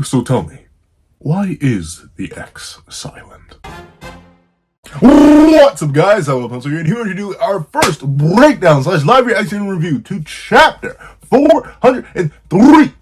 So tell me, why is the X silent? What's up, guys? I'm Pencil here, and here to do our first breakdown / live reaction review to chapter 403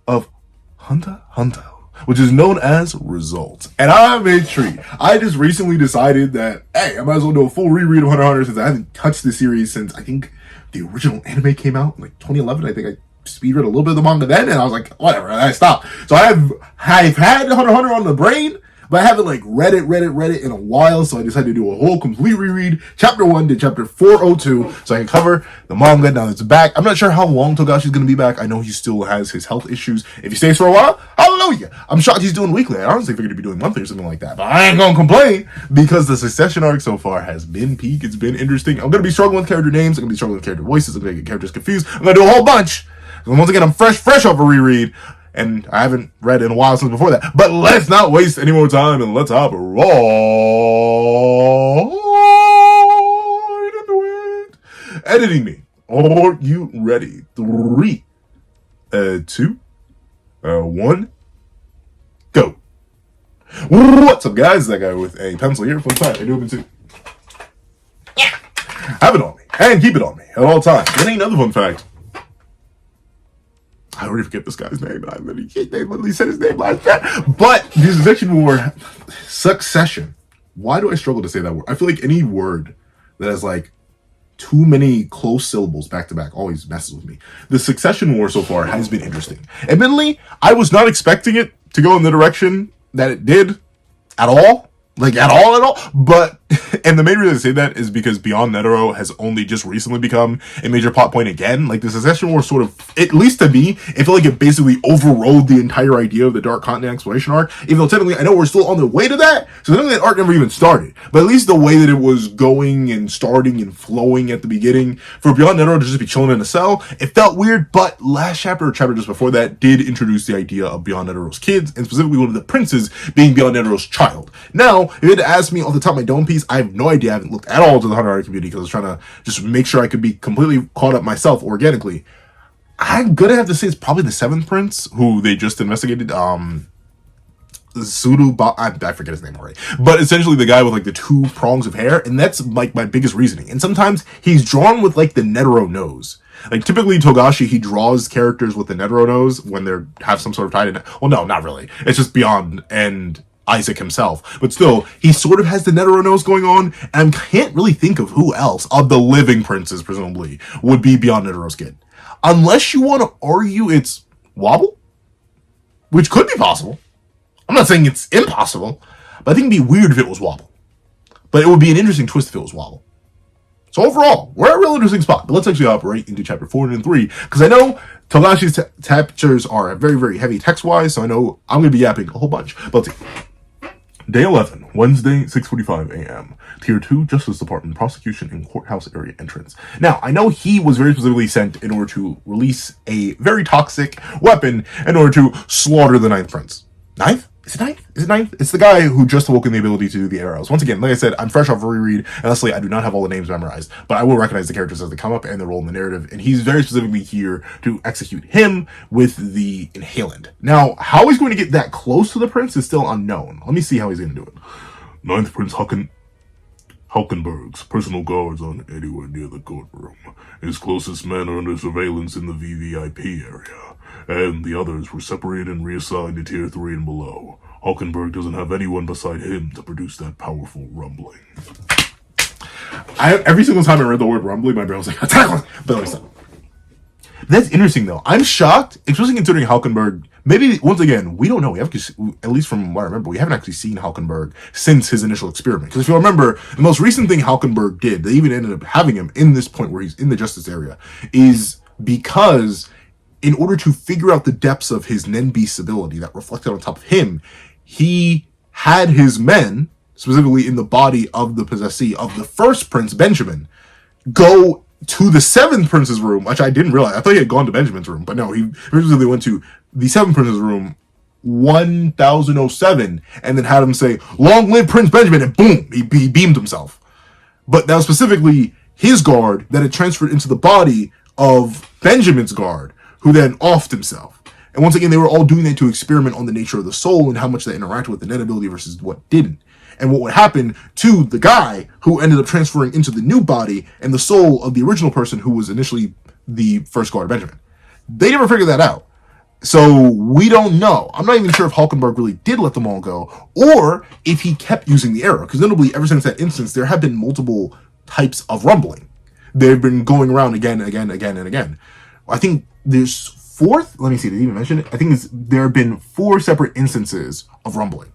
of Hunter Hunter, which is known as Results. And I'm intrigued. I just recently decided that, hey, I might as well do a full reread of Hunter Hunter since I haven't touched the series since I think the original anime came out in like 2011. I think I speedread a little bit of the manga then, and I was like, whatever, and I stopped. So I've had Hunter Hunter on the brain, but I haven't like read it in a while, so I decided to do a whole complete reread, chapter 1 to chapter 402, so I can cover the manga now that it's back. I'm not sure how long Togashi's gonna be back. I know he still has his health issues. If he stays for a while, hallelujah. I'm shocked he's doing weekly. I honestly figured he'd be doing monthly or something like that, but I ain't gonna complain because the Succession arc so far has been peak. It's been interesting. I'm gonna be struggling with character names. I'm gonna be struggling with character voices. I'm gonna get characters confused. I'm gonna do a whole bunch. And once again, I'm fresh off a reread, and I haven't read in a while since before that. But let's not waste any more time, and let's hop right into it. Editing me. Are you ready? 3, 2, 1, go. What's up, guys? That guy with a pencil here. Fun fact, I do have it too. Have it on me, and keep it on me at all times. Then another fun fact. I already forget this guy's name. I literally said his name last time. But this section word, Succession. Why do I struggle to say that word? I feel like any word that has like too many close syllables back to back always messes with me. The Succession War so far has been interesting. Admittedly, I was not expecting it to go in the direction that it did at all. Like, at all. But, and the main reason I say that is because Beyond Netero has only just recently become a major plot point again. Like, the Succession War sort of, at least to me, it felt like it basically overrode the entire idea of the Dark Continent exploration arc. Even though technically, I know we're still on the way to that, so technically that arc never even started. But at least the way that it was going and starting and flowing at the beginning, for Beyond Netero to just be chilling in a cell, it felt weird. But last chapter or chapter just before that did introduce the idea of Beyond Netero's kids, and specifically one of the princes being Beyond Netero's child. Now, if you had to ask me off the top of my dome piece, I have no idea. I haven't looked at all to the Hunter Hunter community because I was trying to just make sure I could be completely caught up myself organically. I'm gonna have to say it's probably the 7th prince who they just investigated. I forget his name already, but essentially the guy with like the 2 prongs of hair, and that's like my biggest reasoning. And sometimes he's drawn with like the Netero nose. Like typically Togashi, he draws characters with the Netero nose when they have some sort of tie to. Well, no, not really. It's just Beyond and Isaac himself, but still, he sort of has the Netero nose going on, and I can't really think of who else of the living princes, presumably, would be Beyond Netero's kid. Unless you want to argue it's Wobble, which could be possible. I'm not saying it's impossible, but I think it'd be weird if it was Wobble. But it would be an interesting twist if it was Wobble. So overall, we're at a real interesting spot, but let's actually hop right into chapter 403, because I know Togashi's chapters are very, very heavy text-wise, so I know I'm going to be yapping a whole bunch. But let's see. Day 11, Wednesday, 6:45 a.m. Tier 2, Justice Department, Prosecution and Courthouse Area Entrance. Now, I know he was very specifically sent in order to release a very toxic weapon in order to slaughter the 9th Prince. 9th? Is it 9th? Is it 9th? It's the guy who just awoke in the ability to do the arrows. Once again, like I said, I'm fresh off a reread. And honestly, I do not have all the names memorized, but I will recognize the characters as they come up and their role in the narrative. And he's very specifically here to execute him with the inhalant. Now, how he's going to get that close to the prince is still unknown. Let me see how he's going to do it. 9th Prince Haukenberg's personal guards aren't anywhere near the courtroom. His closest men are under surveillance in the VVIP area, and the others were separated and reassigned to Tier 3 and below. Haukenberg doesn't have anyone beside him to produce that powerful rumbling. Every single time I read the word rumbling, my brain was like, attack! But like, stop. That's interesting, though. I'm shocked, especially considering Haukenberg. Maybe, once again, we don't know. We have, at least from what I remember, we haven't actually seen Haukenberg since his initial experiment. Because if you remember, the most recent thing Haukenberg did, they even ended up having him in this point where he's in the justice area, is because in order to figure out the depths of his Nen Beast ability that reflected on top of him, he had his men, specifically in the body of the possessee of the 1st Prince, Benjamin, go to the 7th Prince's room, which I didn't realize. I thought he had gone to Benjamin's room, but no, he originally went to the 7th Prince's room, 1007, and then had him say, "Long live Prince Benjamin," and boom, he beamed himself. But that was specifically his guard that had transferred into the body of Benjamin's guard, who then offed himself. And once again, they were all doing that to experiment on the nature of the soul and how much that interacted with the net ability versus what didn't. And what would happen to the guy who ended up transferring into the new body and the soul of the original person who was initially the first guard, Benjamin. They never figured that out. So we don't know. I'm not even sure if Hulkenberg really did let them all go, or if he kept using the arrow. Because notably, ever since that instance, there have been multiple types of rumbling. They've been going around again, and again. I think there's fourth. Let me see. Did he even mention it? I think there have been 4 separate instances of rumbling,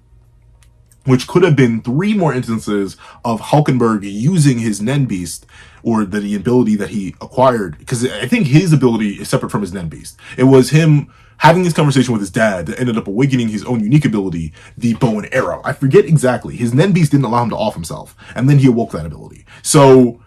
which could have been 3 more instances of Hulkenberg using his Nen Beast, or the ability that he acquired. Because I think his ability is separate from his Nen Beast. It was him having this conversation with his dad that ended up awakening his own unique ability, the bow and arrow. I forget exactly. His Nen Beast didn't allow him to off himself, and then he awoke that ability. So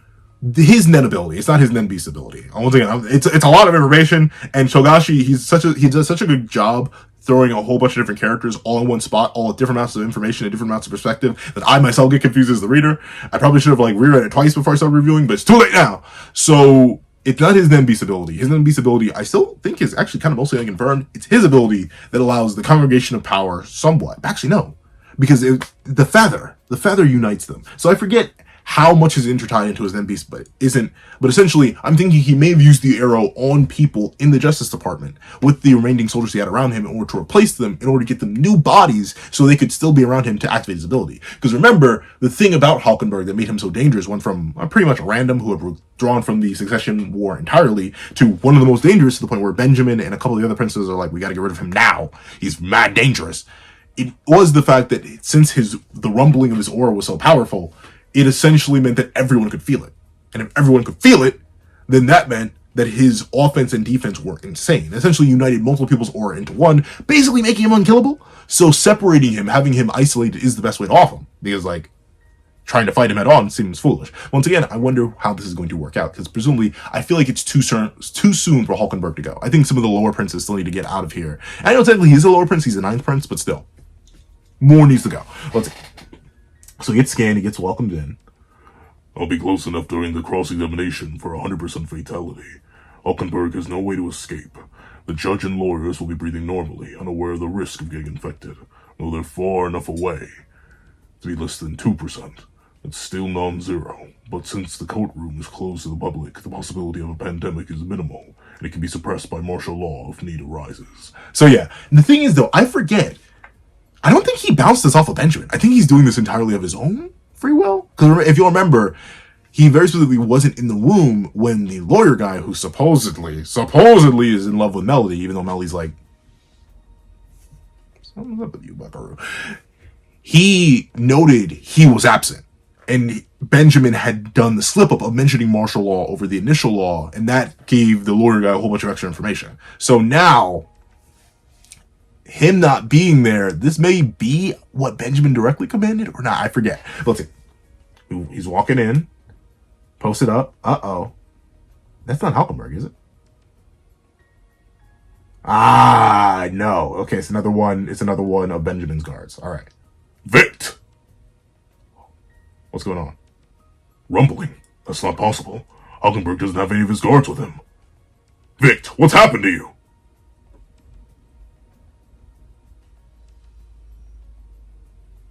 his Nen ability, it's not his Nen Beast ability. Once again, it's a lot of information, and Togashi, he does such a good job throwing a whole bunch of different characters all in one spot, all with different amounts of information and different amounts of perspective, that I myself get confused as the reader. I probably should have reread it twice before I started reviewing, but it's too late now. So it's not his Nen Beast ability. His Nen Beast ability, I still think, is actually kind of mostly unconfirmed. It's his ability that allows the Congregation of Power somewhat. Actually, no. Because the feather unites them. So I forget how much is intertied into his Nen Beast, but isn't. But essentially, I'm thinking he may have used the arrow on people in the Justice Department with the remaining soldiers he had around him in order to replace them, in order to get them new bodies so they could still be around him to activate his ability. Because remember, the thing about Hulkenberg that made him so dangerous went from pretty much a random who had withdrawn from the Succession War entirely to one of the most dangerous, to the point where Benjamin and a couple of the other princes are like, we gotta get rid of him now. He's mad dangerous. It was the fact that since the rumbling of his aura was so powerful, it essentially meant that everyone could feel it. And if everyone could feel it, then that meant that his offense and defense were insane. Essentially united multiple people's aura into one, basically making him unkillable. So separating him, having him isolated, is the best way to off him. Because, trying to fight him head on seems foolish. Once again, I wonder how this is going to work out. Because presumably, I feel like it's too soon for Hulkenberg to go. I think some of the lower princes still need to get out of here. And I know technically he's a lower prince, he's a 9th prince, but still. More needs to go. Let's see. So he gets scanned, he gets welcomed in. I'll be close enough during the cross-examination for 100% fatality. Hulkenberg has no way to escape. The judge and lawyers will be breathing normally, unaware of the risk of getting infected, though they're far enough away to be less than 2%. It's still non-zero, but since the courtroom is closed to the public, the possibility of a pandemic is minimal, and it can be suppressed by martial law if need arises. So yeah, the thing is though, I forget, I don't think he bounced this off of Benjamin. I think he's doing this entirely of his own free will. Because if you'll remember, he very specifically wasn't in the room when the lawyer guy, who supposedly is in love with Melody, even though Melody's like, something's up with you, buckaroo. He noted he was absent. And Benjamin had done the slip up of mentioning martial law over the initial law, and that gave the lawyer guy a whole bunch of extra information. So now, him not being there, this may be what Benjamin directly commanded or not. I forget. Let's see. He's walking in, posted up. Uh-oh. That's not Hulkenberg, is it? Ah, no. Okay, it's another one. It's another one of Benjamin's guards. All right. Vict! What's going on? Rumbling. That's not possible. Hulkenberg doesn't have any of his guards with him. Vict, what's happened to you?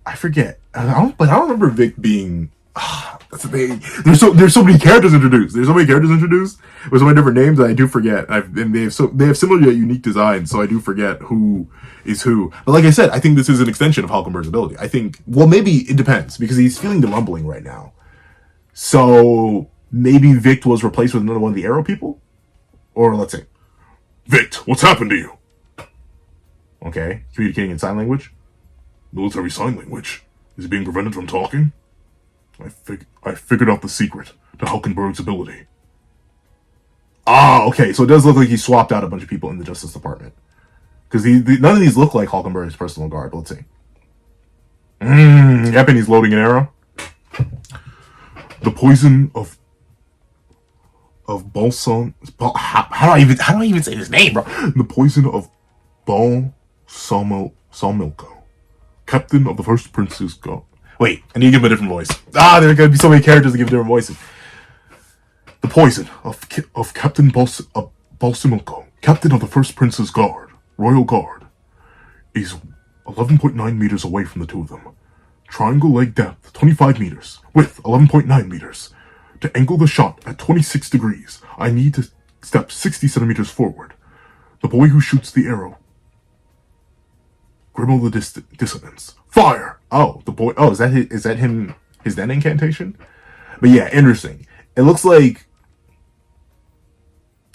I forget. I don't remember Vic being. That's the thing. There's so many characters introduced. With so many different names that I do forget. And they have similar yet unique designs, so I do forget who is who. But like I said, I think this is an extension of Hulkenberg's ability. I think, well, maybe it depends, because he's feeling the rumbling right now. So maybe Vic was replaced with another one of the arrow people, or let's say, Vict, what's happened to you? Okay, communicating in sign language. Military sign language. Is he being prevented from talking? I figured out the secret to Hulkenberg's ability. Ah, okay, so it does look like he swapped out a bunch of people in the Justice Department. Because none of these look like Hulkenberg's personal guard, but let's see. Yep, and he's loading an arrow. The poison of Balsam. How do I even say his name, bro? The poison of Salmilko, captain of the First Prince's Guard. Wait, I need to give him a different voice. There are going to be so many characters to give different voices. The poison of Captain Balsamilko, captain of the First Prince's Guard. Royal Guard is 11.9 meters away from the two of them. Triangle leg depth 25 meters, width 11.9 meters. To angle the shot at 26 degrees, I need to step 60 centimeters forward. The boy who shoots the arrow. Grimmel the dissonance. Fire! Oh, the boy. Oh, is that him? His then incantation? But yeah, interesting. It looks like.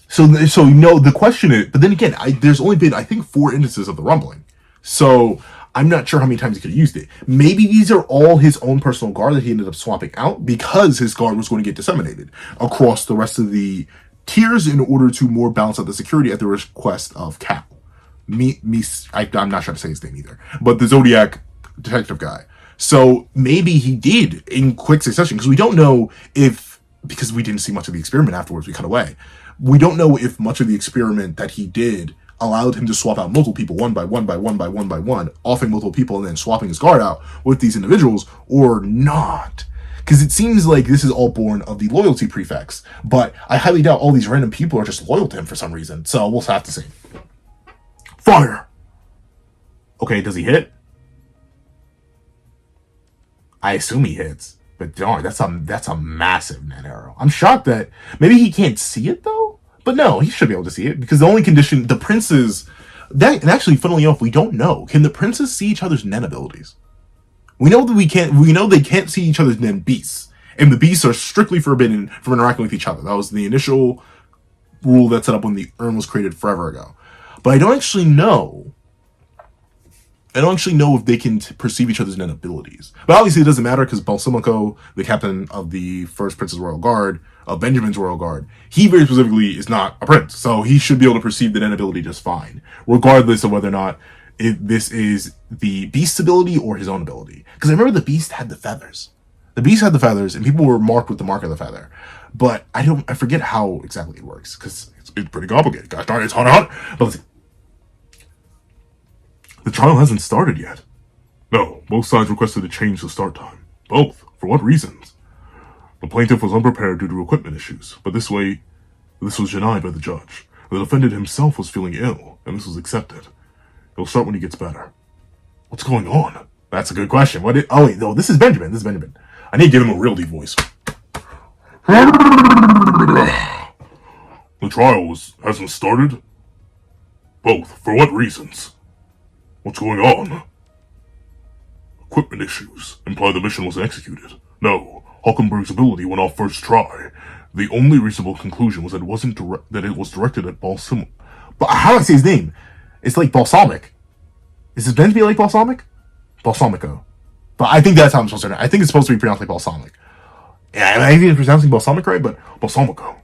So the question is, but then again, there's only been, I think, 4 instances of the rumbling. So I'm not sure how many times he could have used it. Maybe these are all his own personal guard that he ended up swapping out because his guard was going to get disseminated across the rest of the tiers in order to more balance out the security at the request of Cal. I'm not sure to say his name either, but the Zodiac detective guy. So maybe he did in quick succession, because we don't know because we didn't see much of the experiment afterwards, we cut away. We don't know if much of the experiment that he did allowed him to swap out multiple people one by one, offing multiple people and then swapping his guard out with these individuals or not. Because it seems like this is all born of the loyalty prefix, but I highly doubt all these random people are just loyal to him for some reason. So we'll have to see. Fire! Okay, does he hit? I assume he hits. But darn, that's a massive net arrow. I'm shocked that maybe he can't see it though. But no, he should be able to see it, because the only condition the princes and actually, funnily enough, we don't know. Can the princes see each other's nen abilities? We know that we know they can't see each other's nen beasts, and the beasts are strictly forbidden from interacting with each other. That was the initial rule that set up when the urn was created forever ago. But I don't actually know if they can perceive each other's nen abilities. But obviously it doesn't matter, because Balsamico, the captain of the first Prince's Royal Guard, of Benjamin's Royal Guard, he very specifically is not a prince. So he should be able to perceive the nen ability just fine, regardless of whether or not this is the beast's ability or his own ability. Because I remember the beast had the feathers. The beast had the feathers, and people were marked with the mark of the feather. But I forget how exactly it works, because it's pretty complicated. Gosh darn it, it's hard. But let's see. The trial hasn't started yet. No, both sides requested to change the start time. Both? For what reasons? The plaintiff was unprepared due to equipment issues, but this was denied by the judge. The defendant himself was feeling ill, and this was accepted. He'll start when he gets better. What's going on? That's a good question. This is Benjamin. I need to give him a real deep voice. The trial hasn't started? Both. For what reasons? What's going on? Equipment issues imply the mission wasn't executed. No, Hulkenberg's ability went off first try. The only reasonable conclusion was that it was directed at Balsam. But how do I say his name? It's like balsamic. Is it meant to be like balsamic? Balsamico. But I think that's how I'm supposed to know. I think it's supposed to be pronounced like balsamic. Yeah, I think it's pronouncing balsamic right, but Balsamico.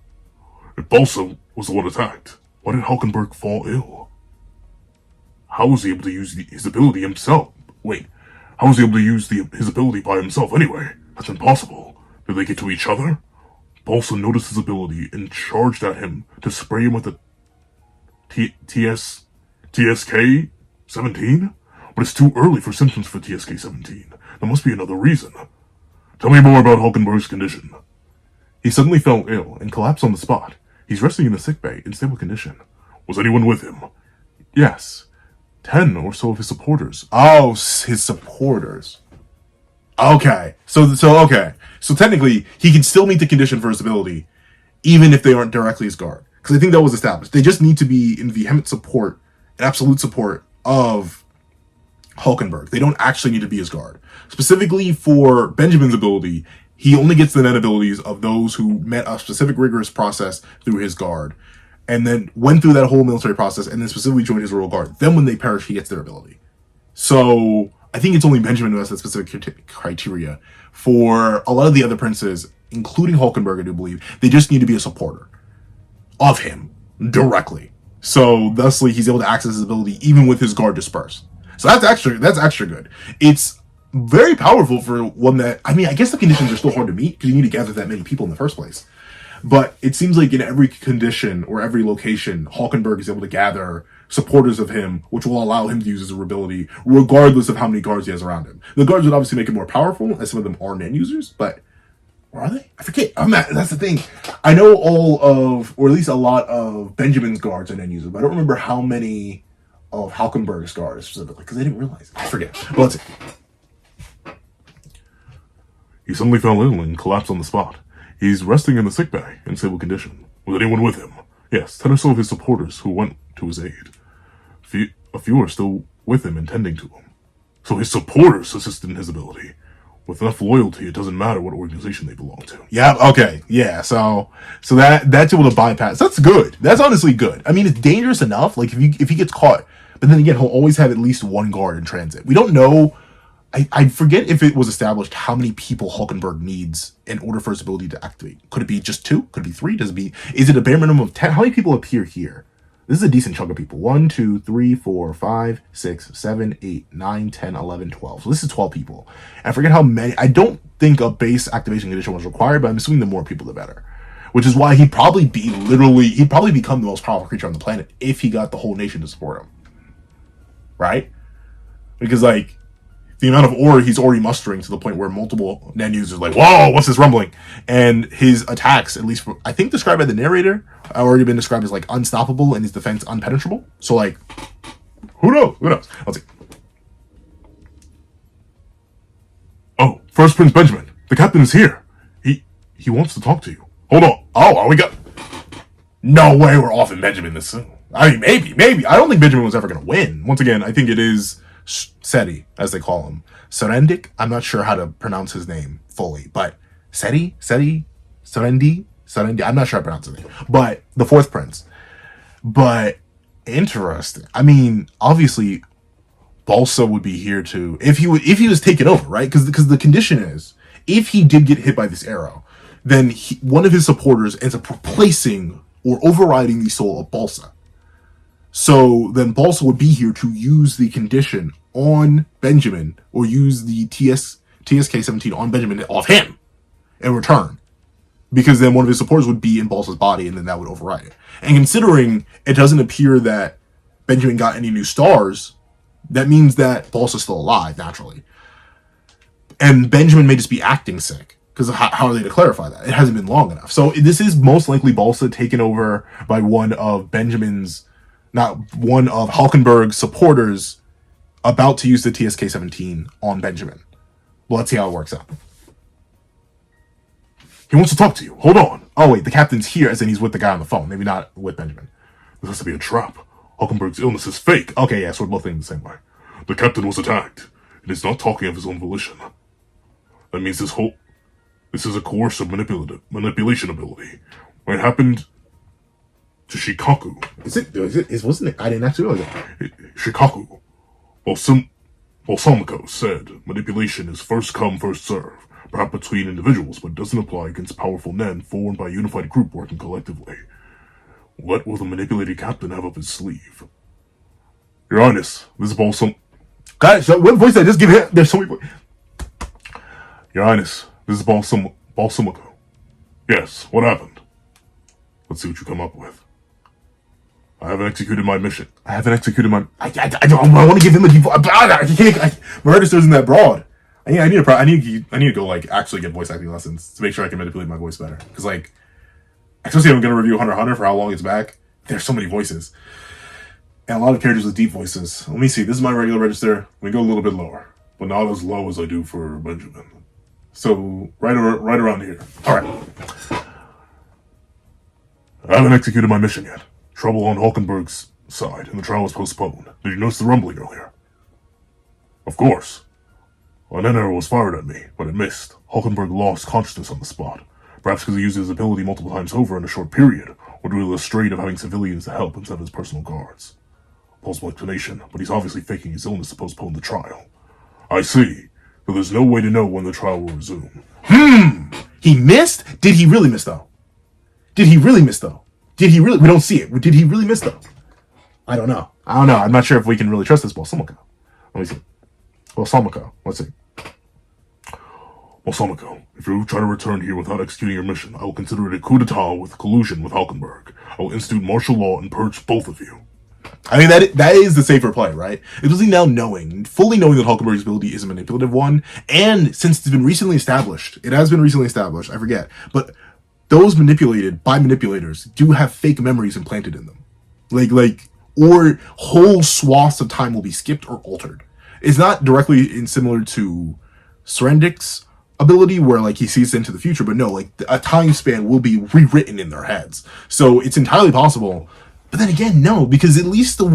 If Balsam was the one attacked, why did Hulkenberg fall ill? How was he able to use his ability himself? Wait, how was he able to use his ability by himself anyway? That's impossible. Did they get to each other? Balsam noticed his ability and charged at him to spray him with a TSK 17? But it's too early for symptoms for TSK 17. There must be another reason. Tell me more about Hulkenberg's condition. He suddenly fell ill and collapsed on the spot. He's resting in the sickbay in stable condition. Was anyone with him? Yes. 10 or so of his supporters. Oh, his supporters. Okay. So technically, he can still meet the condition for his ability, even if they aren't directly his guard. Because I think that was established. They just need to be in vehement support and absolute support of Hulkenberg. They don't actually need to be his guard. Specifically for Benjamin's ability, he only gets the net abilities of those who met a specific rigorous process through his guard, and then went through that whole military process, and then specifically joined his royal guard. Then when they perish, he gets their ability. So I think it's only Benjamin who has that specific criteria. For a lot of the other princes, including Hulkenberg, I do believe, they just need to be a supporter of him directly. So thusly, he's able to access his ability even with his guard dispersed. So that's extra good. It's very powerful for one that, I guess the conditions are still hard to meet because you need to gather that many people in the first place. But it seems like in every condition or every location, Hulkenberg is able to gather supporters of him, which will allow him to use his ability, regardless of how many guards he has around him. The guards would obviously make it more powerful, as some of them are nen users, but or are they? I forget. That's the thing. I know or at least a lot of Benjamin's guards are nen users, but I don't remember how many of Halkenberg's guard specifically, because they didn't realize it. I forget. But let's see. He suddenly fell ill and collapsed on the spot. He's resting in the sick bay in stable condition. Was anyone with him? Yes, 10 or so of his supporters who went to his aid. A few are still with him and tending to him. So his supporters assisted in his ability. With enough loyalty, it doesn't matter what organization they belong to. Yeah, okay. Yeah, so that's able to bypass. That's good. That's honestly good. I mean, it's dangerous enough, like, if he gets caught. But then again, he'll always have at least one guard in transit. We don't know. I forget if it was established how many people Hulkenberg needs in order for his ability to activate. Could it be just 2? Could it be 3? Is it a bare minimum of 10? How many people appear here? This is a decent chunk of people. 1, 2, 3, 4, 5, 6, 7, 8, 9, 10, 11, 12. So this is 12 people. And I forget how many. I don't think a base activation condition was required, but I'm assuming the more people, the better. Which is why he'd probably become the most powerful creature on the planet if he got the whole nation to support him. Right? Because, like, the amount of ore he's already mustering to the point where multiple net users are like, whoa, what's this rumbling? And his attacks, at least I think described by the narrator, have already been described as like unstoppable and his defense unpenetrable. So like, who knows? Let's see. Oh, First Prince Benjamin. The captain is here. He wants to talk to you. Hold on. Oh, are we go? No way we're off in Benjamin this soon. I mean, maybe. I don't think Benjamin was ever going to win. Once again, I think it is Seti, as they call him. Serendik? I'm not sure how to pronounce his name fully, but Serendi? I'm not sure how to pronounce his name. But the 4th prince. But interesting. I mean, obviously, Balsa would be here too if he was taken over, right? Because the condition is, if he did get hit by this arrow, then one of his supporters ends up replacing or overriding the soul of Balsa. So then Balsa would be here to use the condition on Benjamin, or use the TSK-17 on Benjamin off him in return. Because then one of his supporters would be in Balsa's body, and then that would override it. And considering it doesn't appear that Benjamin got any new stars, that means that Balsa's still alive, naturally. And Benjamin may just be acting sick. Because how are they to clarify that? It hasn't been long enough. So this is most likely Balsa taken over by one of Hulkenberg's supporters about to use the TSK-17 on Benjamin. Well, let's see how it works out. He wants to talk to you. Hold on. Oh, wait, the captain's here, as in he's with the guy on the phone. Maybe not with Benjamin. This has to be a trap. Hulkenberg's illness is fake. Okay, yeah, so we're both thinking the same way. The captain was attacked, and is not talking of his own volition. That means this is a coercive manipulation ability. When it happened to Shikaku. Wasn't it? I didn't actually realize that. Shikaku. Balsamico said manipulation is first come, first serve, perhaps between individuals, but doesn't apply against powerful men formed by a unified group working collectively. What will the manipulated captain have up his sleeve? Your Highness, this is Balsam... Guys, what voice did I just give him? There's so many voices. Your Highness, this is Balsamico. Yes, what happened? Let's see what you come up with. I haven't executed my mission. I want to give him a default. I can't. My register isn't that broad. I need to go like actually get voice acting lessons to make sure I can manipulate my voice better. Because like, especially if I'm gonna review Hunter x Hunter for how long it's back. There's so many voices, and a lot of characters with deep voices. Let me see. This is my regular register. We go a little bit lower, but not as low as I do for Benjamin. So right around here. All right. I haven't executed my mission yet. Trouble on Hulkenberg's side, and the trial was postponed. Did you notice the rumbling earlier? Of course. An arrow was fired at me, but it missed. Hulkenberg lost consciousness on the spot. Perhaps because he used his ability multiple times over in a short period, or due to the strain of having civilians to help instead of his personal guards. Plausible explanation, but he's obviously faking his illness to postpone the trial. I see. But there's no way to know when the trial will resume. He missed? Did he really miss, though? We don't see it. Did he really miss, though? I don't know. I'm not sure if we can really trust this Balsamico. Let me see. Balsamico. Let's see. Balsamico, if you try to return here without executing your mission, I will consider it a coup d'etat with collusion with Hulkenberg. I will institute martial law and purge both of you. I mean, that is the safer play, right? Especially now fully knowing that Hulkenberg's ability is a manipulative one, and since it's been recently established, I forget, but those manipulated by manipulators do have fake memories implanted in them. Like or whole swaths of time will be skipped or altered. It's not directly similar to Serendic's ability where like he sees into the future, but no, like a time span will be rewritten in their heads. So it's entirely possible. But then again, no, because at least from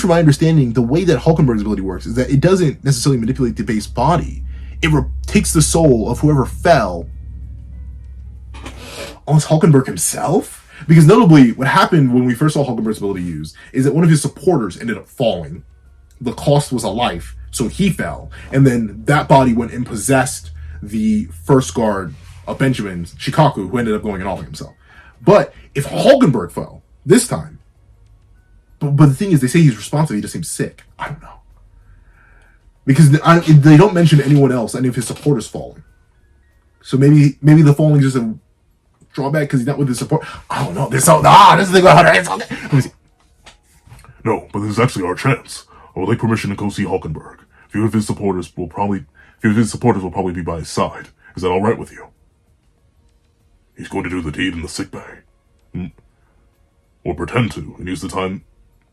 my understanding, the way that Hulkenberg's ability works is that it doesn't necessarily manipulate the base body. It takes the soul of whoever fell. Almost Hulkenberg himself? Because notably, what happened when we first saw Hulkenberg's ability used is that one of his supporters ended up falling. The cost was a life, so he fell. And then that body went and possessed the first guard of Benjamin, Shikaku, who ended up going and offing himself. But if Hulkenberg fell this time, but the thing is, they say he's responsive, he just seems sick. I don't know. Because they don't mention anyone else, any of his supporters falling. So maybe the falling is just a drawback because he's not with his support. I don't know. This is the thing about Hunter. It's okay. Let me see. No, but this is actually our chance. I would like permission to go see Hulkenberg. A few of his supporters will probably be by his side. Is that all right with you? He's going to do the deed in the sickbay, or pretend to, and use the time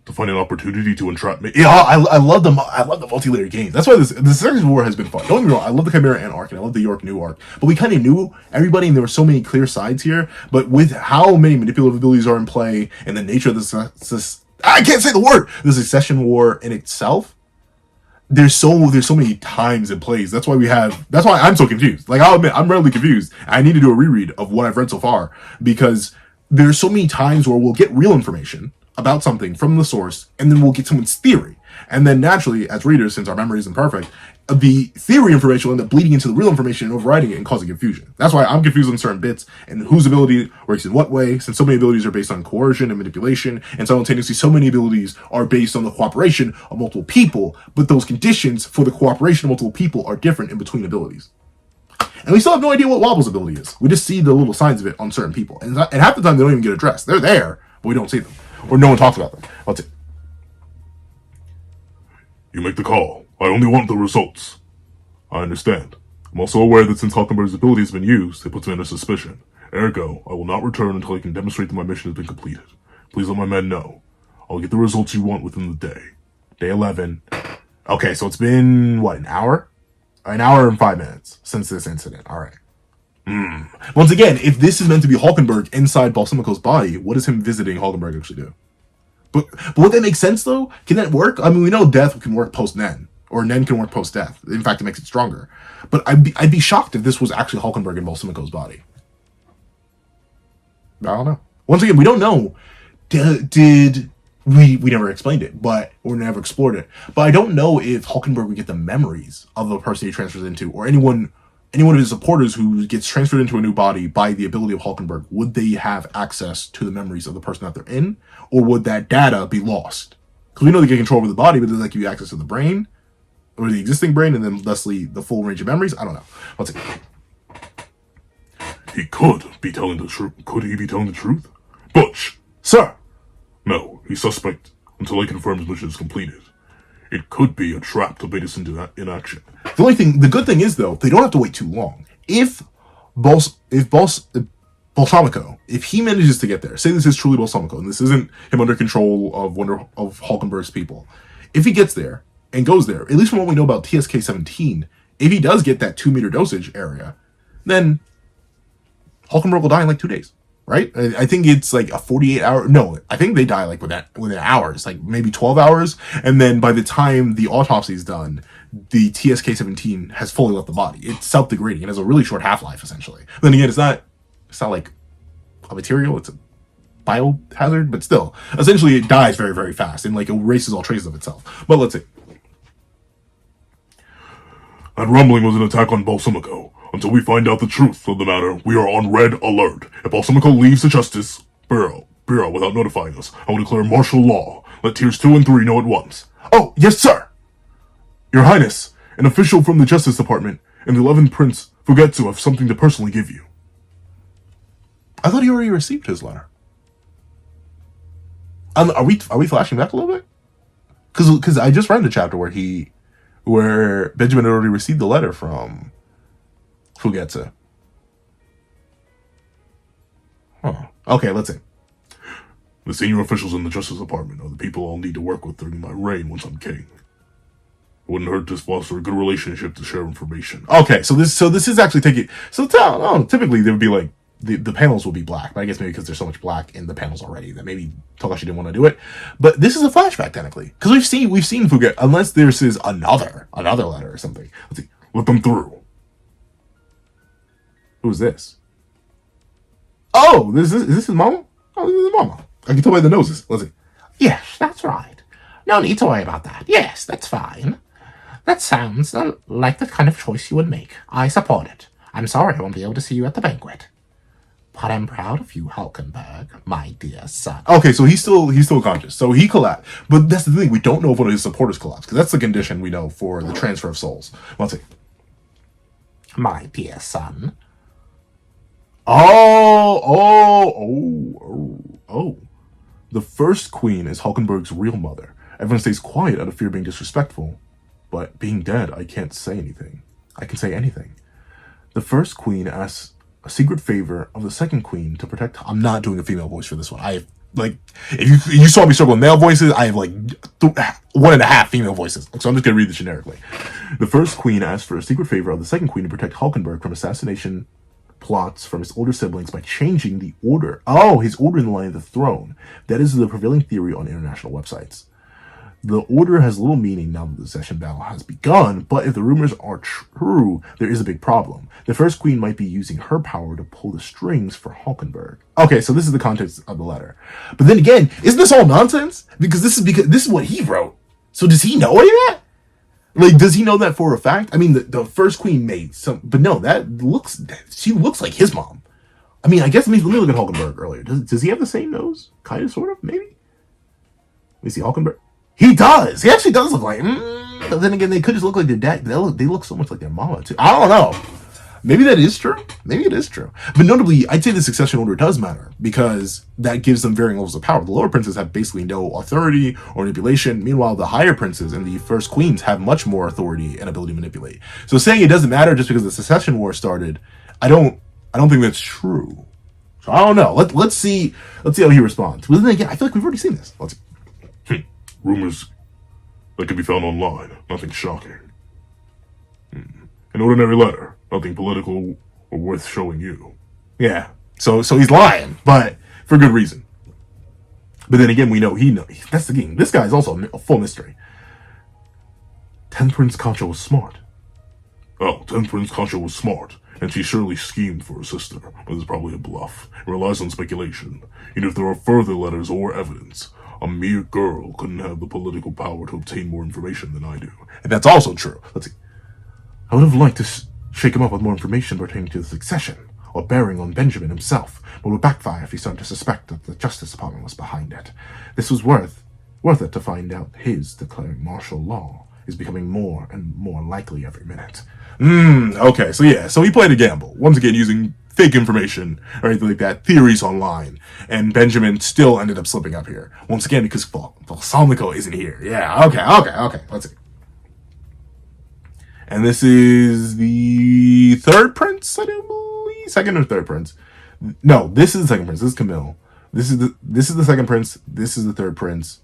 to find an opportunity to entrap me. Yeah, I love the multi-layered games. That's why this Series War has been fun. Don't get me wrong, I love the Chimera Ant arc and I love the York New arc, but we kind of knew everybody and there were so many clear sides here. But with how many manipulative abilities are in play and the nature of this I can't say the word, the Succession War in itself, there's so many times and plays. That's why I'm so confused. Like, I'll admit, I'm rarely confused. I need to do a reread of what I've read so far because there's so many times where we'll get real information about something from the source, and then we'll get someone's theory. And then naturally, as readers, since our memory isn't perfect, the theory information will end up bleeding into the real information and overriding it and causing confusion. That's why I'm confused on certain bits and whose ability works in what way, since so many abilities are based on coercion and manipulation, and simultaneously so many abilities are based on the cooperation of multiple people, but those conditions for the cooperation of multiple people are different in between abilities. And we still have no idea what Wobble's ability is. We just see the little signs of it on certain people. And half the time they don't even get addressed. They're there, but we don't see them. Or no one talks about them. That's it. You make the call. I only want the results. I understand. I'm also aware that since Hulkenberg's ability has been used, it puts me under suspicion. Ergo, I will not return until I can demonstrate that my mission has been completed. Please let my men know. I'll get the results you want within the day. Day 11. Okay, so it's been, what, an hour? An hour and 5 minutes since this incident. All right. Once again, if this is meant to be Hulkenberg inside Balsamico's body, what does him visiting Hulkenberg actually do? But would that make sense, though? Can that work? I mean, we know death can work post-Nen, or Nen can work post-death. In fact, it makes it stronger. But I'd be shocked if this was actually Hulkenberg in Balsamico's body. I don't know. Once again, we don't know. We never explained it, or never explored it. But I don't know if Hulkenberg would get the memories of the person he transfers into, or any one of his supporters who gets transferred into a new body by the ability of Hulkenberg. Would they have access to the memories of the person that they're in, or would that data be lost? Because we know they get control over the body, but does that give you access to the brain, or the existing brain, and then thusly the full range of memories? I don't know. Let's see. He could be telling the truth. Could he be telling the truth? Butch! Sir! No, he's suspect until I confirm his mission is completed. It could be a trap to bait us into inaction. The good thing is, though, they don't have to wait too long. If Balsamico, if he manages to get there, say this is truly Balsamico, and this isn't him under control of Hulkenberg's people, if he gets there and goes there, at least from what we know about TSK-17, if he does get that 2-meter dosage area, then Hulkenberg will die in like 2 days. Right? I think it's like a 48-hour... No, I think they die like within hours, like maybe 12 hours. And then by the time the autopsy is done, the TSK-17 has fully left the body. It's self-degrading. It has a really short half-life, essentially. Then again, it's not like a material. It's a biohazard, but still. Essentially, it dies very, very fast and like erases all traces of itself. But let's see. That rumbling was an attack on Balsamico. Until we find out the truth of the matter, we are on red alert. If Balsamico leaves the Justice Bureau without notifying us, I will declare martial law. Let Tiers 2 and 3 know at once. Oh, yes, sir! Your Highness, an official from the Justice Department and the 11th Prince Fugetsu have something to personally give you. I thought he already received his letter. Are we flashing back a little bit? Because I just read the chapter where Benjamin had already received the letter from Fugetsu. Huh. Okay, let's see. The senior officials in the Justice Department are the people I'll need to work with during my reign once I'm king. It wouldn't hurt to foster a good relationship to share information. Okay, so this is actually taking. Typically there would be like the panels will be black, but I guess maybe because there's so much black in the panels already that maybe Togashi didn't want to do it. But this is a flashback technically, because we've seen Fuga, unless this is another letter or something. Let's see. Let them through. Who's this? Oh, is this his mama? Oh, this is his mama. I can tell by the noses. Let's see. Yes, that's right. No need to worry about that. Yes, that's fine. That sounds like the kind of choice you would make. I support it. I'm sorry I won't be able to see you at the banquet. But I'm proud of you, Hulkenberg, my dear son. Okay, so he's still conscious. So he collapsed. But that's the thing. We don't know if one of his supporters collapsed, because that's the condition we know for the transfer of souls. Let's see. My dear son. Oh. The first queen is Hulkenberg's real mother. Everyone stays quiet out of fear of being disrespectful. But being dead, I can't say anything. I can say anything. The first queen asks a secret favor of the second queen to protect. I'm not doing a female voice for this one. I have, like, if you saw me struggle with male voices, I have like 1.5 female voices. So I'm just gonna read this generically. The first queen asks for a secret favor of the second queen to protect Hulkenberg from assassination plots from his older siblings by changing the order. Oh, his order in the line of the throne. That is the prevailing theory on international websites. The order has little meaning now that the succession battle has begun, but if the rumors are true, there is a big problem. The first queen might be using her power to pull the strings for Hulkenberg. Okay, so this is the context of the letter. But then again, isn't this all nonsense? Because this is what he wrote. So does he know any of that? Like, does he know that for a fact? I mean, the first queen made some, but no, she looks like his mom. I mean, I guess, let me look at Hulkenberg earlier. Does he have the same nose? Kind of, sort of, maybe? Let me see, Hulkenberg. He does! He actually does look like, but then again, they could just look like their dad. They look so much like their mama, too. I don't know. Maybe that is true. Maybe it is true. But notably, I'd say the succession order does matter, because that gives them varying levels of power. The lower princes have basically no authority or manipulation. Meanwhile, the higher princes and the first queens have much more authority and ability to manipulate. So saying it doesn't matter just because the succession war started, I don't think that's true. So I don't know. Let's see how he responds. But then again, I feel like we've already seen this. Let's see. Rumors that can be found online. Nothing shocking. An ordinary letter. Nothing political or worth showing you. Yeah. So he's lying, but for good reason. But then again, we know he knows. That's the game. This guy is also a full mystery. 10th Prince Concha was smart. Oh, 10th Prince Concha was smart, and she surely schemed for her sister, but it's probably a bluff. It relies on speculation. Even if there are further letters or evidence, a mere girl couldn't have the political power to obtain more information than I do. And that's also true. Let's see. I would have liked to shake him up with more information pertaining to the succession, or bearing on Benjamin himself, but would backfire if he started to suspect that the Justice Department was behind it. This was worth it to find out his declaring martial law is becoming more and more likely every minute. Okay, so he played a gamble. Once again, using fake information or anything like that, theories online, and Benjamin still ended up slipping up here. Once again, because Balsamico isn't here. Yeah, okay, let's see. And this is the third prince, I don't believe. Second or third prince. No, this is the second prince. This is Camille. This is the second prince. This is the third prince.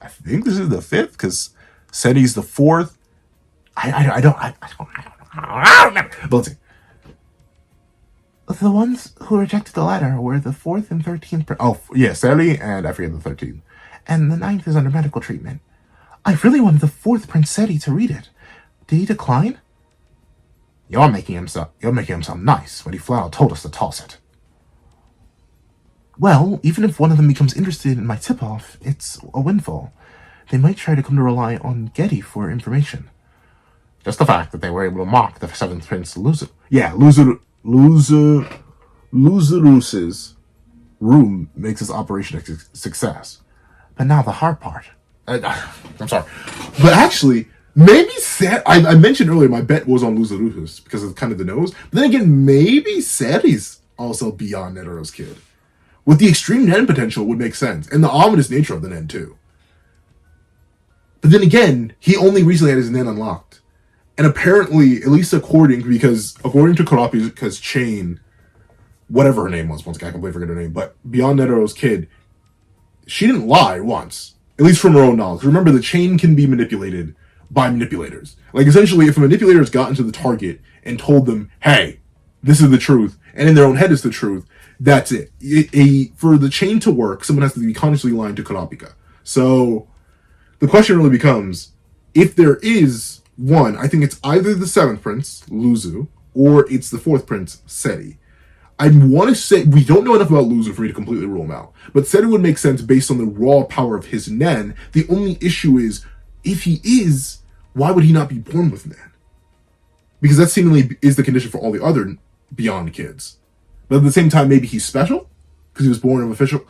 I think this is the fifth, because Seti's the fourth. I don't remember. But let's see. The ones who rejected the letter were the 4th and 13th. Oh, yeah, Sally, and I forget the 13th. And the 9th is under medical treatment. I really wanted the 4th Prince Seti to read it. Did he decline? You're making him sound nice, but he flat out told us to toss it. Well, even if one of them becomes interested in my tip-off, it's a windfall. They might try to come to rely on Getty for information. Just the fact that they were able to mock the 7th Prince Luzerus's room makes this operation a success. But now the hard part. I'm sorry. But actually, maybe I mentioned earlier my bet was on Luzerus because of kind of the nose. But then again, maybe Seti's also beyond Netero's kid. With the extreme Nen potential would make sense. And the ominous nature of the Nen too. But then again, he only recently had his Nen unlocked. And apparently, at least according to Kurapika's chain, whatever her name was, once again, I completely forget her name, but beyond Netero's kid, she didn't lie once, at least from her own knowledge. Remember, the chain can be manipulated by manipulators. Like, essentially, if a manipulator has gotten to the target and told them, hey, this is the truth, and in their own head is the truth, that's it. For the chain to work, someone has to be consciously lying to Kurapika. So the question really becomes, if there is one, I think it's either the 7th prince, Luzu, or it's the 4th prince, Seti. I want to say, we don't know enough about Luzu for me to completely rule him out, but Seti would make sense based on the raw power of his Nen. The only issue is, if he is, why would he not be born with Nen? Because that seemingly is the condition for all the other Beyond kids. But at the same time, maybe he's special because he was born of official.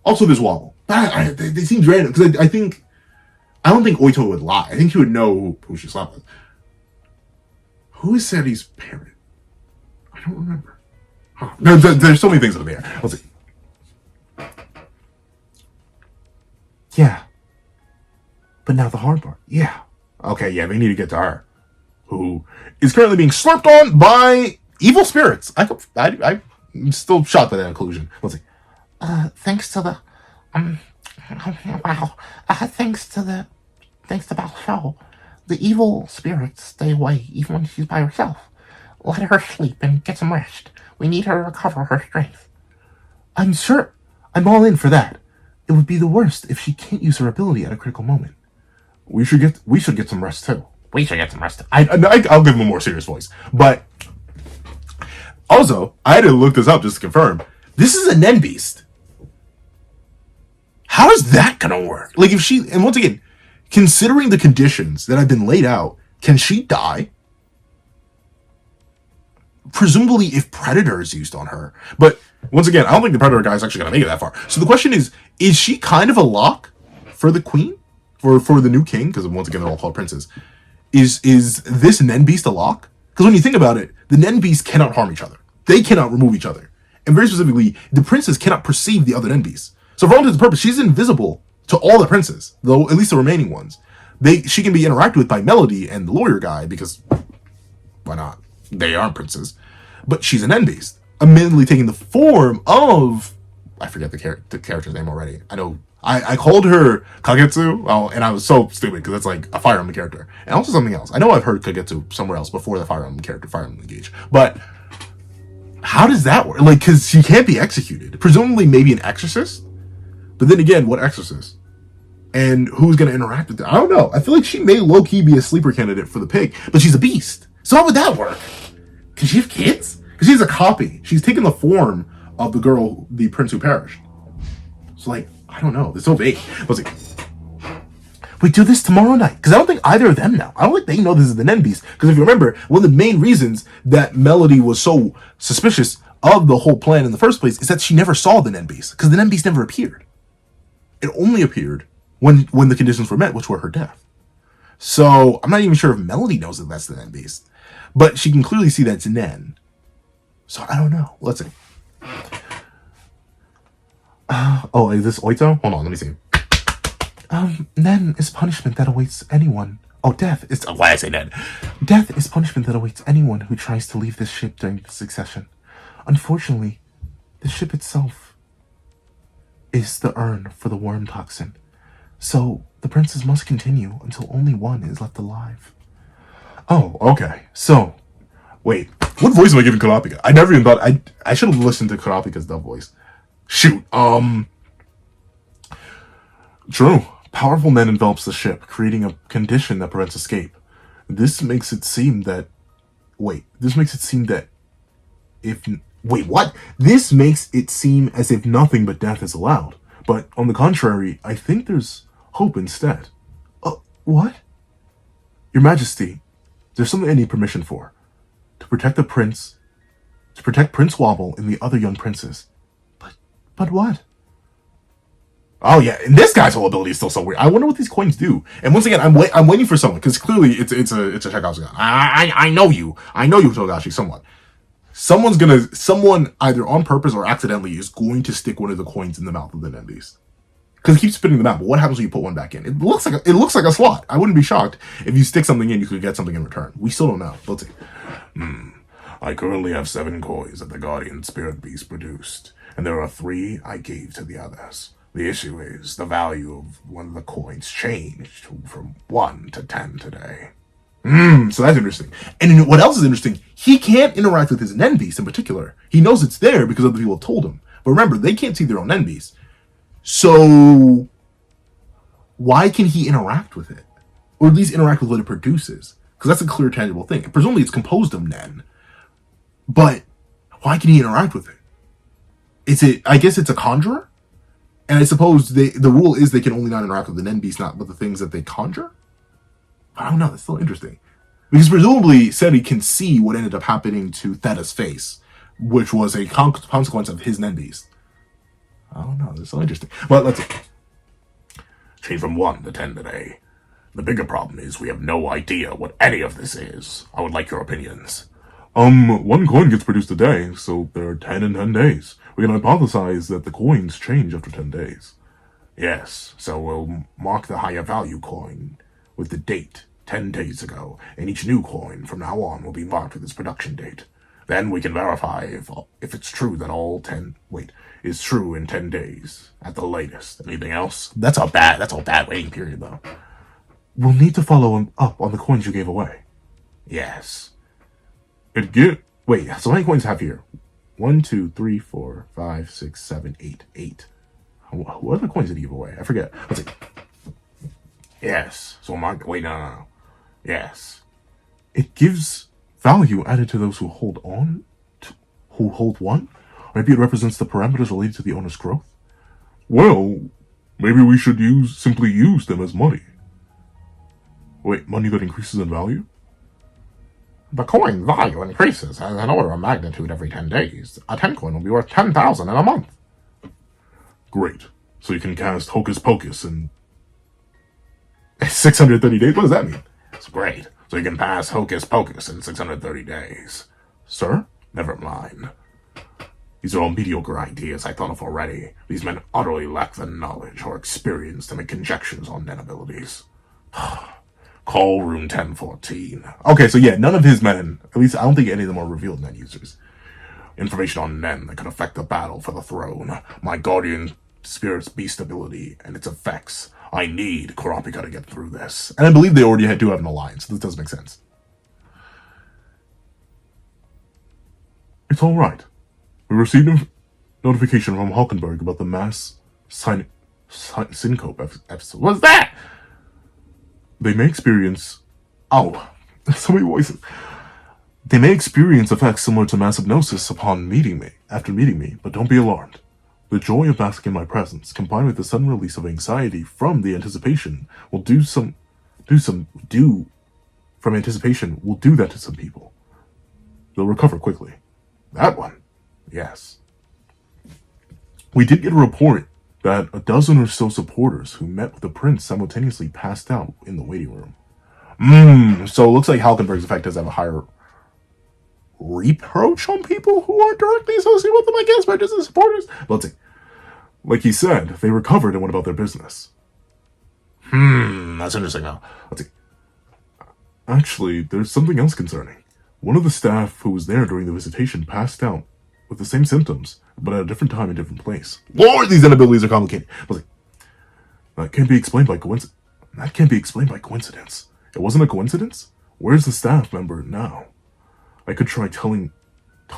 Also, there's Wobble. They seem random because I don't think Oito would lie. I think he would know who she slept with. Who is Seti's parent? I don't remember. There's so many things up there. Let's see. Yeah. But now the hard part. Yeah. Okay, yeah, they need to get to her. Who is currently being slurped on by evil spirits. I'm still shocked by that conclusion. Let's see. Thanks to the, thanks to Balshao, the evil spirits stay away even when she's by herself. Let her sleep and get some rest. We need her to recover her strength. I'm sure. I'm all in for that. It would be the worst if she can't use her ability at a critical moment. We should get some rest too. We should get some rest. I'll give him a more serious voice. But also, I had to look this up just to confirm. This is a Nen beast. How is that gonna work? Like, if she, and once again, considering the conditions that have been laid out, can she die? Presumably if Predator is used on her. But once again, I don't think the Predator guy is actually gonna make it that far. So the question is she kind of a lock for the queen? For the new king? Because once again, they're all called princes. Is this Nen beast a lock? Because when you think about it, the Nen beasts cannot harm each other. They cannot remove each other. And very specifically, the princes cannot perceive the other Nen beasts. So for all intents and purposes, she's invisible to all the princes, though at least the remaining ones. She can be interacted with by Melody and the lawyer guy, because why not? They aren't princes. But she's an Nen beast, admittedly taking the form of, I forget the character's name already. I know I called her Kagetsu, and I was so stupid because that's like a Fire Emblem character. And also something else. I know I've heard Kagetsu somewhere else before the Fire Emblem character, Fire Emblem Engage. But how does that work? Like, because she can't be executed. Presumably maybe an exorcist? But then again, what exorcist? And who's going to interact with that? I don't know. I feel like she may low-key be a sleeper candidate for the pig, but she's a beast. So how would that work? Can she have kids? Because she's a copy. She's taken the form of the girl, the prince who perished. So, like, I don't know. It's so vague. Let's see. We do this tomorrow night. Because I don't think either of them know. I don't think they know this is the Nen beast. Because if you remember, one of the main reasons that Melody was so suspicious of the whole plan in the first place is that she never saw the Nen beast. Because the Nen beast never appeared. It only appeared when the conditions were met, which were her death. So I'm not even sure if Melody knows that that's the Nen beast. But she can clearly see that's Nen. So I don't know. Let's see. Is this Oito? Hold on, let me see. Nen is punishment that awaits anyone. Death is... why I say Nen? Death is punishment that awaits anyone who tries to leave this ship during the succession. Unfortunately, the ship itself is the urn for the worm toxin. So, the princes must continue until only one is left alive. Oh, okay. So, wait. What voice am I giving Kurapika? I never even thought... I should have listened to Kurapika's dub voice. Shoot. True. Powerful Nen envelops the ship, creating a condition that prevents escape. This makes it seem that... This makes it seem as if nothing but death is allowed. But on the contrary, I think there's hope instead. What? Your Majesty, there's something I need permission for. To protect the prince... To protect Prince Wobble and the other young princes. But what? Oh yeah, and this guy's whole ability is still so weird. I wonder what these coins do. And once again, I'm waiting for someone, because clearly it's a Chekhov's gun. I know you. I know you, Togashi, somewhat. Someone either on purpose or accidentally is going to stick one of the coins in the mouth of the Nen beast. Because it keeps spitting them out, but what happens when you put one back in? It looks like a slot. I wouldn't be shocked if you stick something in, you could get something in return. We still don't know. Let's see. I currently have 7 coins that the Guardian Spirit Beast produced. and there are 3 I gave to the others. The issue is the value of one of the coins changed from 1 to 10 today. So that's interesting. And what else is interesting? He can't interact with his Nen beast in particular. He knows it's there because other people have told him. But remember, they can't see their own Nen beast. So why can he interact with it? Or at least interact with what it produces? Because that's a clear, tangible thing. And presumably it's composed of Nen. But why can he interact with it? I guess it's a conjurer? And I suppose the rule is they can only not interact with the Nen beast, not with the things that they conjure? I don't know, that's still interesting. Because presumably Seri can see what ended up happening to Theta's face, which was a consequence of his Nen beast. I don't know, that's still interesting. But let's see. Change from 1 to 10 today. The bigger problem is we have no idea what any of this is. I would like your opinions. 1 coin gets produced a day, so there are 10 in 10 days. We can hypothesize that the coins change after 10 days. Yes, so we'll mark the higher value coin with the date 10 days ago, and each new coin from now on will be marked with its production date. Then we can verify if it's true that is true in 10 days at the latest. Anything else? That's a bad waiting period, though. We'll need to follow up on the coins you gave away. Yes. Wait, so how many coins have here? 1, 2, 3, 4, 5, 6, 7, 8. 8. What other coins did he give away? I forget. Let's see. Yes. So no. Yes. It gives value added to those who hold on, who hold 1. Maybe it represents the parameters related to the owner's growth. Well, maybe we should simply use them as money. Wait, money that increases in value? The coin value increases as an order of magnitude every 10 days. A 10 coin will be worth 10,000 in a month. Great. So you can cast Hocus Pocus in 630 days? What does that mean? It's great. So you can pass Hocus Pocus in 630 days. Sir? Never mind. These are all mediocre ideas I thought of already. These men utterly lack the knowledge or experience to make conjectures on Nen abilities. Call room 1014. Okay, so yeah, none of his men, at least I don't think any of them are revealed Nen users. Information on Nen that could affect the battle for the throne. My guardian spirit's beast ability and its effects. I need Kurapika to get through this. And I believe they already do have an alliance. This does make sense. It's all right. We received a notification from Hulkenberg about the mass syncope episode. What's that? They may experience... Oh, so many voices. They may experience effects similar to mass hypnosis after meeting me, but don't be alarmed. The joy of basking in my presence, combined with the sudden release of anxiety from the anticipation, will do that to some people. They'll recover quickly. That one? Yes. We did get a report that a dozen or so supporters who met with the prince simultaneously passed out in the waiting room. So it looks like Hulkenberg's effect does have a higher reproach on people who aren't directly associated with them, I guess, but just as supporters. But let's see. Like he said, they recovered and went about their business. That's interesting now. Let's see. Actually, there's something else concerning. One of the staff who was there during the visitation passed out with the same symptoms, but at a different time and different place. Lord, these inabilities are complicated. Let's see. That can't be explained by coincidence. It wasn't a coincidence? Where's the staff member now? I could try telling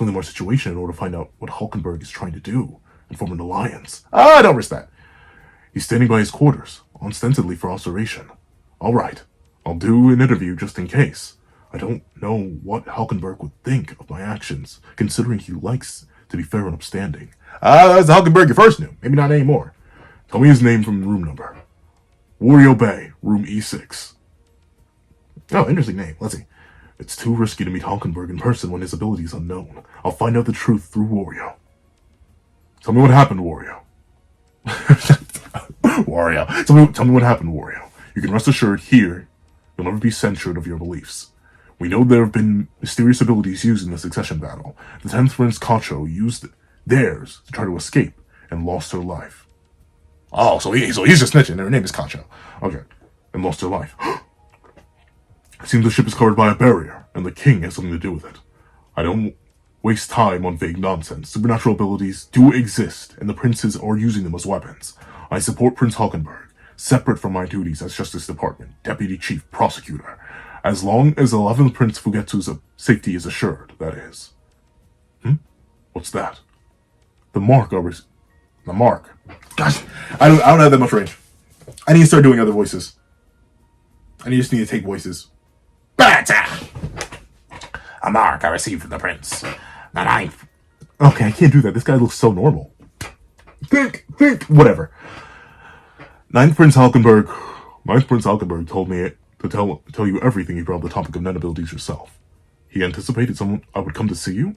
them our situation in order to find out what Hulkenberg is trying to do and form an alliance. I don't risk that. He's standing by his quarters, ostensibly for observation. All right, I'll do an interview just in case. I don't know what Hulkenberg would think of my actions, considering he likes to be fair and upstanding. That's the Hulkenberg you first knew. Maybe not anymore. Tell me his name from the room number. Wario Bay, room E6. Oh, interesting name. Let's see. It's too risky to meet Hulkenberg in person when his ability is unknown. I'll find out the truth through Wario. Tell me what happened, Wario. Wario. Tell me what happened, Wario. You can rest assured here, you'll never be censured of your beliefs. We know there have been mysterious abilities used in the succession battle. The 10th Prince Kacho used theirs to try to escape and lost her life. Oh, so he's just snitching. Her name is Kacho. Okay. And lost her life. It seems the ship is covered by a barrier, and the king has something to do with it. I don't waste time on vague nonsense. Supernatural abilities do exist, and the princes are using them as weapons. I support Prince Hulkenberg, separate from my duties as Justice Department, Deputy Chief Prosecutor. As long as the 11th Prince Fugetsu's safety is assured, that is. What's that? The mark, The mark. Gosh, I don't have that much range. I need to start doing other voices. I just need to take voices. Bata! A mark I received from the prince. The ninth. Okay, I can't do that. This guy looks so normal. Think. Whatever. Ninth Prince Hulkenberg told me to tell you everything you brought up the topic of net abilities yourself. He anticipated I would come to see you?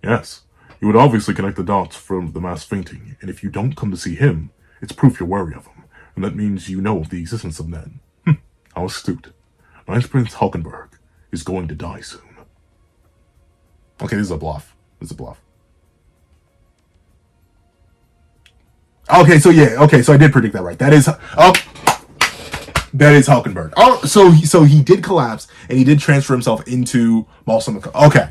Yes. You would obviously connect the dots from the mass fainting, and if you don't come to see him, it's proof you're wary of him, and that means you know of the existence of Nen. How astute. Ninth Prince Hulkenberg is going to die soon. Okay, this is a bluff. Okay, so I did predict that right. That is Hulkenberg. Oh, so he did collapse and he did transfer himself into Balsamico. Okay,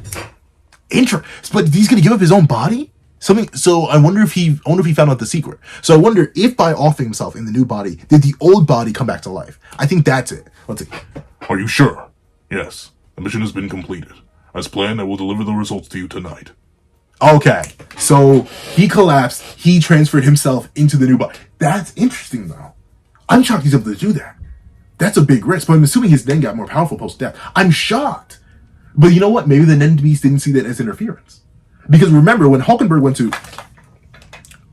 but he's gonna give up his own body. So I wonder if he found out the secret. So I wonder if by offing himself in the new body, did the old body come back to life? I think that's it. Let's see. Are you sure? Yes. The mission has been completed. As planned, I will deliver the results to you tonight. Okay, so he collapsed. He transferred himself into the new body. That's interesting, though. I'm shocked he's able to do that. That's a big risk, but I'm assuming his Nen got more powerful post-death. I'm shocked. But you know what? Maybe the Nen beast didn't see that as interference. Because remember, when Hulkenberg went to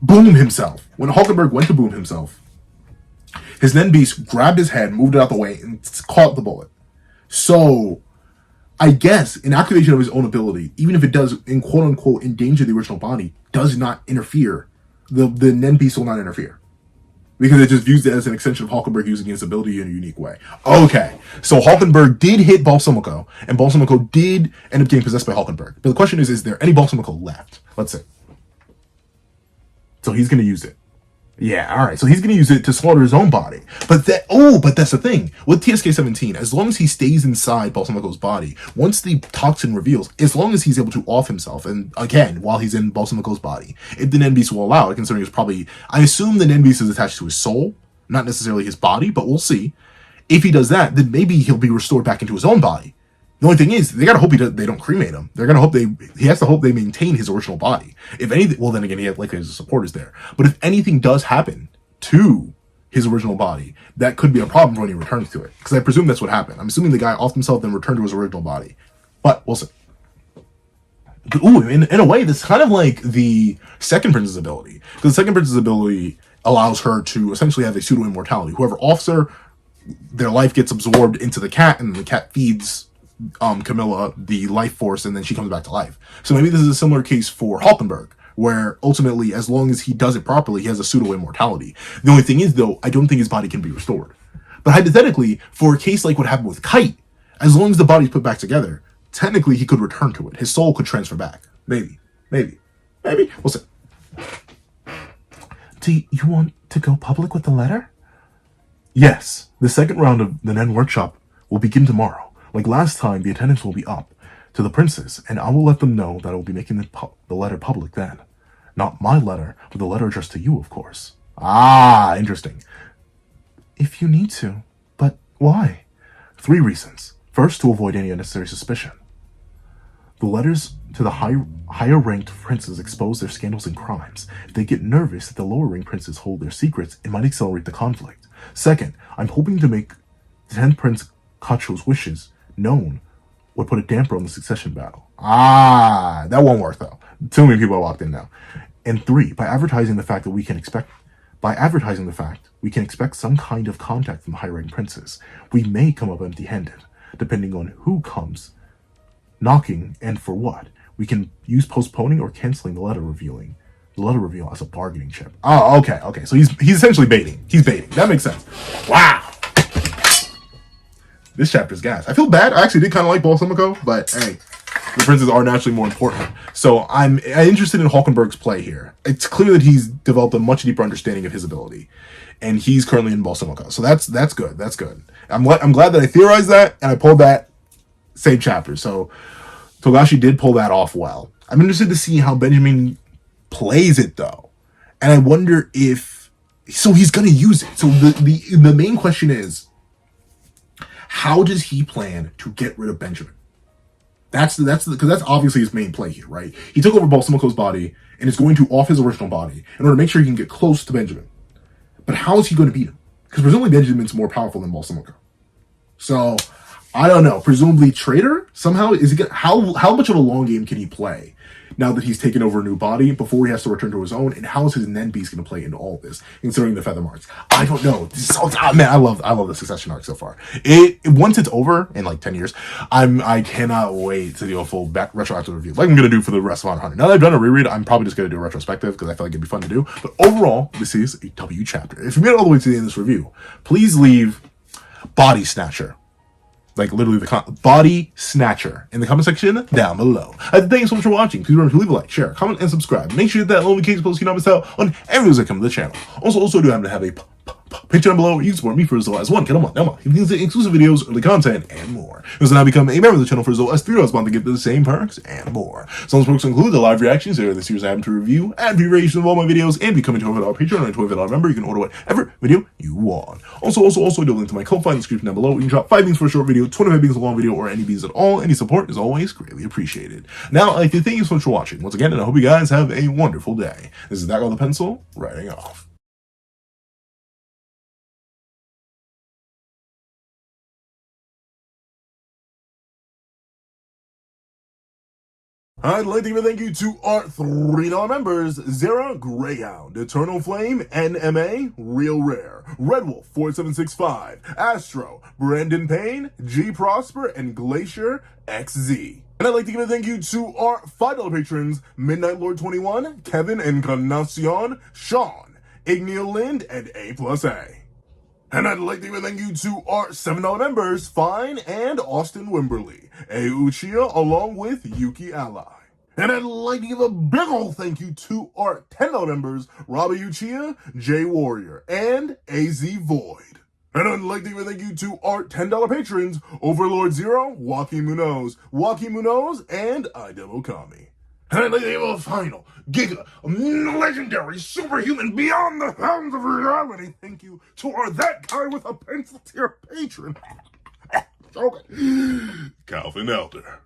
boom himself, his Nen beast grabbed his head, moved it out the way, and caught the bullet. So I guess an activation of his own ability, even if it does, in quote unquote, endanger the original body, does not interfere. The Nen beast will not interfere. Because it just views it as an extension of Hulkenberg using his ability in a unique way. Okay, so Hulkenberg did hit Balsamico, and Balsamico did end up getting possessed by Hulkenberg. But the question is there any Balsamico left? Let's see. So he's going to use it. Yeah, alright, so he's going to use it to slaughter his own body. But that's the thing. With TSK-17, as long as he stays inside Balsamico's body, once the toxin reveals, as long as he's able to off himself, and again, while he's in Balsamico's body, if the Nen Beast will allow it, considering it's probably, I assume the Nen Beast is attached to his soul, not necessarily his body, but we'll see. If he does that, then maybe he'll be restored back into his own body. The only thing is, they gotta hope they don't cremate him. He has to hope they maintain his original body. If anything, well then again, he has like his supporters there. But if anything does happen to his original body, that could be a problem when he returns to it. Because I presume that's what happened. I'm assuming the guy offed himself, then returned to his original body. But we'll see. Ooh, in a way, this is kind of like the second prince's ability. Because the second prince's ability allows her to essentially have a pseudo-immortality. Whoever offs her, their life gets absorbed into the cat, and the cat feeds Camilla the life force, and then she comes back to life. So maybe this is a similar case for Hulkenberg, where ultimately, as long as he does it properly, he has a pseudo-immortality. The only thing is, though, I don't think his body can be restored. But hypothetically, for a case like what happened with Kite, as long as the body's put back together, technically he could return to it. His soul could transfer back. Maybe. We'll see. Do you want to go public with the letter? Yes. The second round of the Nen workshop will begin tomorrow. Like last time, the attendance will be up to the princes, and I will let them know that I will be making the letter public then. Not my letter, but the letter addressed to you, of course. Ah, interesting. If you need to. But why? 3 reasons. First, to avoid any unnecessary suspicion. The letters to the higher-ranked princes expose their scandals and crimes. If they get nervous that the lower-ranked princes hold their secrets, it might accelerate the conflict. Second, I'm hoping to make the 10th Prince Kacho's wishes known would put a damper on the succession battle. Ah, that won't work though. Too many people are locked in now. And 3, by advertising the fact we can expect some kind of contact from high-ranking princes, we may come up empty-handed, depending on who comes knocking and for what. We can use postponing or canceling the letter reveal as a bargaining chip. Oh, okay. So he's essentially baiting. He's baiting. That makes sense. Wow. This chapter's gas. I feel bad. I actually did kind of like Balsamico, but hey, the princes are naturally more important. So I'm interested in Hulkenberg's play here. It's clear that he's developed a much deeper understanding of his ability, and he's currently in Balsamico. So that's good. That's good. I'm glad that I theorized that and I pulled that same chapter. So Togashi did pull that off well. I'm interested to see how Benjamin plays it though. And I wonder if so he's gonna use it. So the main question is, how does he plan to get rid of Benjamin? That's because that's obviously his main play here, right? He took over Balsamico's body and is going to off his original body in order to make sure he can get close to Benjamin. But how is he going to beat him? Because presumably Benjamin's more powerful than Balsamico. So I don't know. Presumably traitor somehow is he how much of a long game can he play now that he's taken over a new body before he has to return to his own? And how is his Nen Beast going to play into all of this, considering the feather marks? I don't know. Man, I love the succession arc so far. Once it's over in like 10 years, I cannot wait to do a full retroactive review, like I'm going to do for the rest of Hunter. Now that I've done a reread, I'm probably just going to do a retrospective because I feel like it'd be fun to do. But overall, this is a W chapter. If you made it all the way to the end of this review, please leave Body Snatcher. Like literally the Body Snatcher in the comment section down below. Thank you so much for watching. Please remember to leave a like, share, comment, and subscribe. Make sure you hit that notification bell so you don't miss out on every videos that come to the channel. Also do happen to have a Patreon down below where you can support me for as low as $1 a month. Now, you can see exclusive videos, early content, and more. You can now become a member of the channel for as low as $3 a month to get the same perks and more. Some of those perks include the live reactions there this year's I happen to review, ad variations of all my videos, and becoming a $12 Patreon or a $12 member. You can order whatever video you want. Also, do a link to my Ko-Fi in the description down below. You can drop 5 beans for a short video, 25 beans for a long video, or any beans at all. Any support is always greatly appreciated. Now, I'd like to thank you so much for watching once again, and I hope you guys have a wonderful day. This is That Guy with a Pencil, writing off. I'd like to give a thank you to our $3 members: Zara Greyhound, Eternal Flame, NMA, Real Rare, Red Wolf 4765, Astro, Brandon Payne, G Prosper, and Glacier XZ. And I'd like to give a thank you to our $5 patrons: Midnight Lord 21, Kevin Encarnacion, Sean, Igneo Lind, and A+A. And I'd like to give a thank you to our $7 members: Fine and Austin Wimberly, A Uchiha, along with Yuki Ally. And I'd like to give a big ol' thank you to our $10 members: Robbie Uchiha, Jay Warrior, and AZ Void. And I'd like to give a thank you to our $10 patrons: Overlord Zero, Joaquin Munoz, and Idemo Kami. And I'd like to give a final, giga, legendary, superhuman, beyond the bounds of reality thank you to our That Guy with a Pencil tier patron, Calvin Elder.